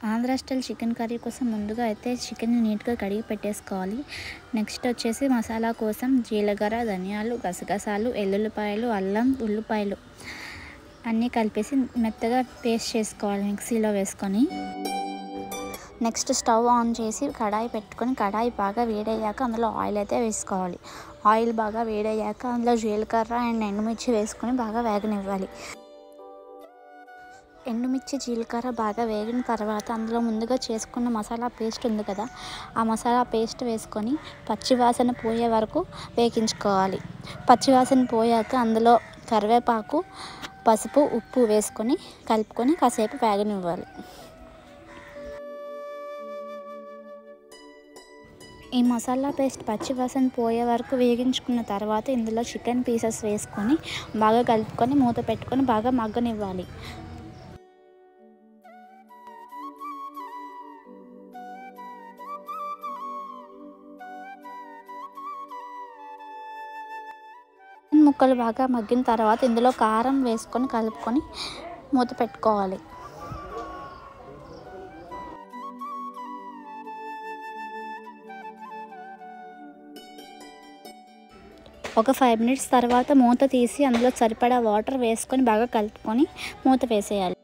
Andhra style chicken curry కోసం ముందుగా అయితే చికెన్ని నీట్గా కడిగి పెట్టేసుకోవాలి. నెక్స్ట్ వచ్చేసి మసాలా కోసం జీలకర్ర, ధనియాలు, గసగసాలు, ఎల్లుల్లిపాయలు, అల్లం, ఉల్లిపాయలు అన్నీ కలిపేసి మెత్తగా పేస్ట్ చేసుకోవాలి మిక్సీలో వేసుకొని. నెక్స్ట్ స్టవ్ ఆన్ చేసి కడాయి పెట్టుకొని కడాయి బాగా వేడయ్యాక అందులో ఆయిల్ అయితే వేసుకోవాలి. ఆయిల్ బాగా వేడయ్యాక అందులో జీలకర్ర అండ్ ఎండుమిర్చి వేసుకొని బాగా వేగనివ్వాలి. ఎండుమిర్చి, జీలకర్ర బాగా వేగిన తర్వాత అందులో ముందుగా చేసుకున్న మసాలా పేస్ట్ ఉంది కదా, ఆ మసాలా పేస్ట్ వేసుకొని పచ్చివాసన పోయే వరకు వేగించుకోవాలి. పచ్చివాసన పోయాక అందులో కరివేపాకు, పసుపు, ఉప్పు వేసుకొని కలుపుకొని కాసేపు వేగనివ్వాలి. ఈ మసాలా పేస్ట్ పచ్చివాసన పోయే వరకు వేగించుకున్న తర్వాత ఇందులో చికెన్ పీసెస్ వేసుకొని బాగా కలుపుకొని మూత పెట్టుకొని బాగా మగ్గనివ్వాలి. ముక్కలు బాగా మగ్గిన తర్వాత ఇందులో కారం వేసుకొని కలుపుకొని మూత పెట్టుకోవాలి. ఒక 5 minutes తర్వాత మూత తీసి అందులో సరిపడా వాటర్ వేసుకొని బాగా కలుపుకొని మూత వేసేయాలి.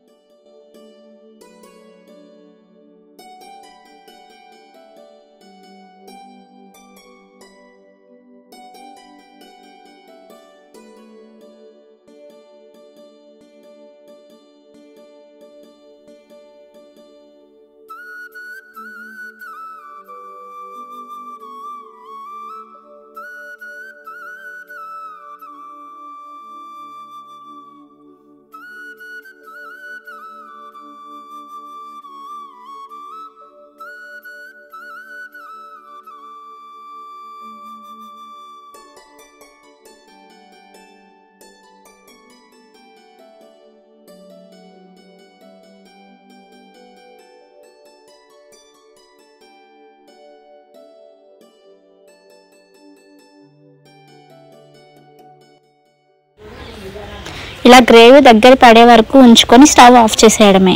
ఇలా గ్రేవీ దగ్గర పడే వరకు ఉంచుకొని స్టవ్ ఆఫ్ చేసేయడమే.